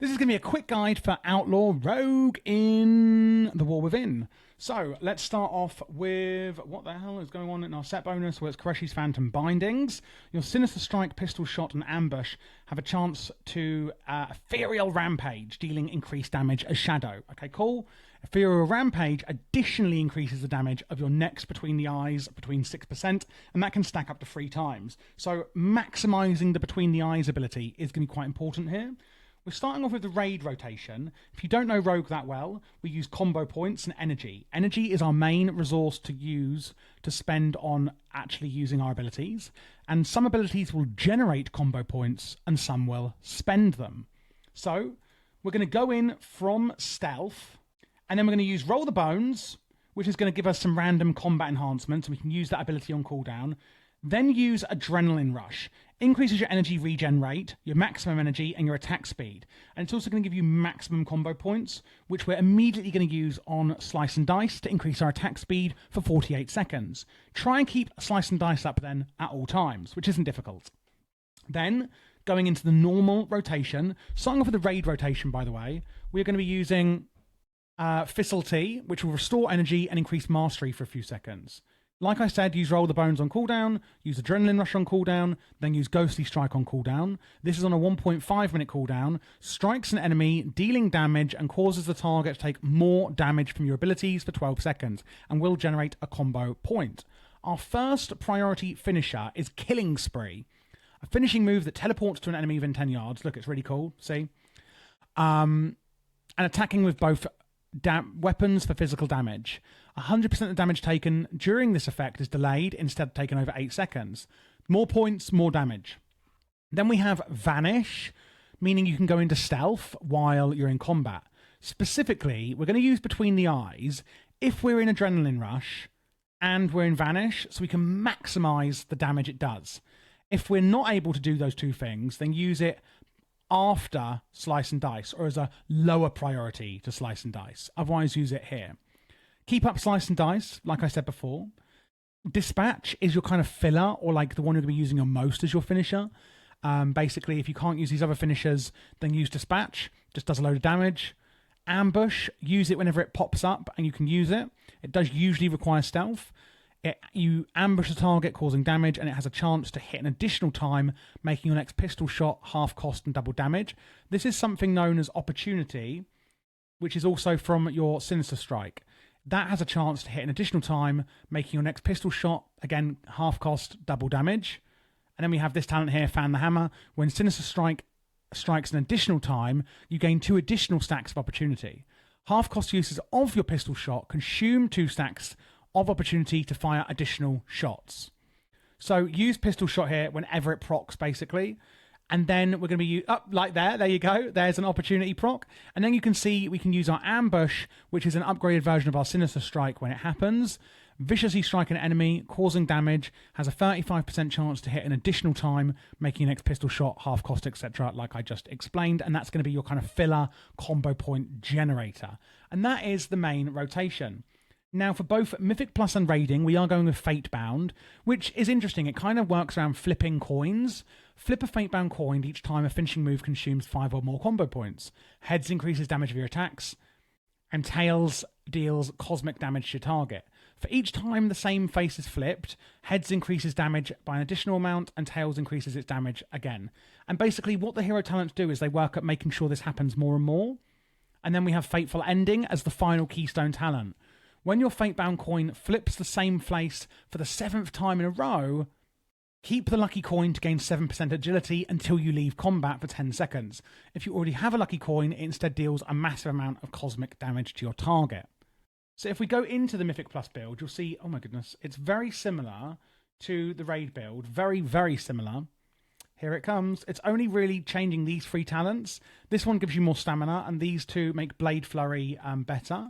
This is going to be a quick guide for Outlaw Rogue in The War Within. So let's start off with what the hell is going on in our set bonus, where it's Koreshi's Phantom Bindings. Your Sinister Strike, Pistol Shot, and Ambush have a chance to Ethereal Rampage, dealing increased damage as Shadow. Okay, cool. Ethereal Rampage additionally increases the damage of your next Between the Eyes between 6%, and that can stack up to 3 times. So maximizing the Between the Eyes ability is going to be quite important here. We're starting off with the raid rotation. If you don't know Rogue that well, we use combo points and energy. Energy is our main resource to use to spend on actually using our abilities. And some abilities will generate combo points and some will spend them. So we're going to go in from stealth, and then we're going to use Roll the Bones, which is going to give us some random combat enhancements, and we can use that ability on cooldown. Then use Adrenaline Rush. Increases your energy regen rate, your maximum energy, and your attack speed. And it's also going to give you maximum combo points, which we're immediately going to use on Slice and Dice to increase our attack speed for 48 seconds. Try and keep Slice and Dice up then at all times, which isn't difficult. Then, going into the normal rotation, starting off with the raid rotation, by the way, we're going to be using Facility, which will restore energy and increase mastery for a few seconds. Like I said, use Roll the Bones on cooldown, use Adrenaline Rush on cooldown, then use Ghostly Strike on cooldown. This is on a 1.5 minute cooldown, strikes an enemy, dealing damage, and causes the target to take more damage from your abilities for 12 seconds, and will generate a combo point. Our first priority finisher is Killing Spree, a finishing move that teleports to an enemy within 10 yards. Look, it's really cool, see? And attacking with both weapons for physical damage. 100% of the damage taken during this effect is delayed, instead taken over 8 seconds. More points, more damage. Then we have Vanish, meaning you can go into stealth while you're in combat. Specifically, we're going to use Between the Eyes if we're in Adrenaline Rush and we're in Vanish, so we can maximize the damage it does. If we're not able to do those two things, then use it after Slice and Dice, or as a lower priority to Slice and Dice. Otherwise, use it here. Keep up Slice and Dice, like I said before. Dispatch is your kind of filler, or like the one you're going to be using your most as your finisher. Basically, if you can't use these other finishers, then use Dispatch. Just does a load of damage. Ambush, use it whenever it pops up, and you can use it. It does usually require stealth. You ambush a target, causing damage, and it has a chance to hit an additional time, making your next pistol shot half cost and double damage. This is something known as Opportunity, which is also from your Sinister Strike. That has a chance to hit an additional time, making your next pistol shot, again, half cost, double damage. And then we have this talent here, Fan the Hammer. When Sinister Strike strikes an additional time, you gain 2 additional stacks of Opportunity. Half cost uses of your pistol shot consume 2 stacks of Opportunity to fire additional shots. So use Pistol Shot here whenever it procs, basically. And then we're going to be up like there you go. There's an Opportunity proc. And then you can see we can use our Ambush, which is an upgraded version of our Sinister Strike when it happens. Viciously strike an enemy, causing damage, has a 35% chance to hit an additional time, making your next pistol shot, half cost, etc., like I just explained. And that's going to be your kind of filler combo point generator. And that is the main rotation. Now, for both Mythic Plus and Raiding, we are going with Fatebound, which is interesting. It kind of works around flipping coins. Flip a Fatebound coin each time a finishing move consumes 5 or more combo points. Heads increases damage of your attacks, and Tails deals cosmic damage to your target. For each time the same face is flipped, Heads increases damage by an additional amount, and Tails increases its damage again. And basically what the hero talents do is they work at making sure this happens more and more. And then we have Fateful Ending as the final keystone talent. When your Fatebound coin flips the same face for the 7th time in a row, keep the lucky coin to gain 7% agility until you leave combat for 10 seconds. If you already have a lucky coin, it instead deals a massive amount of cosmic damage to your target. So if we go into the Mythic Plus build, you'll see, oh my goodness, it's very similar to the Raid build. Very, very similar. Here it comes. It's only really changing these 3 talents. This one gives you more stamina, and these 2 make Blade Flurry better.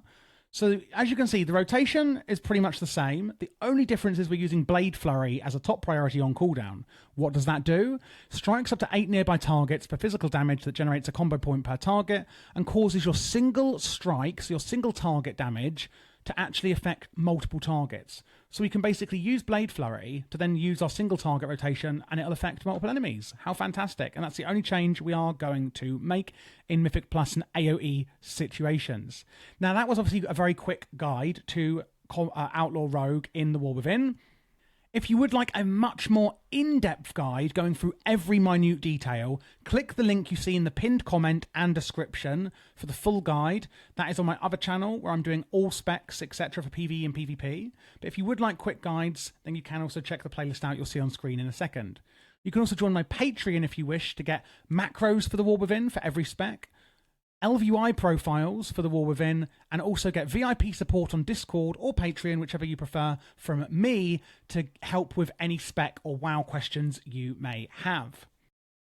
So as you can see, the rotation is pretty much the same. The only difference is we're using Blade Flurry as a top priority on cooldown. What does that do? Strikes up to 8 nearby targets for physical damage that generates a combo point per target, and causes your single strikes, your single target damage, to actually affect multiple targets. So we can basically use Blade Flurry to then use our single target rotation, and it'll affect multiple enemies. How fantastic. And that's the only change we are going to make in Mythic Plus and AoE situations. Now, that was obviously a very quick guide to Outlaw Rogue in The War Within. If you would like a much more in-depth guide going through every minute detail, click the link you see in the pinned comment and description for the full guide. That is on my other channel where I'm doing all specs, etc. for PvE and PvP. But if you would like quick guides, then you can also check the playlist out you'll see on screen in a second. You can also join my Patreon if you wish to get macros for The War Within for every spec, LVI profiles for The War Within, and also get VIP support on Discord or Patreon, whichever you prefer, from me to help with any spec or WoW questions you may have.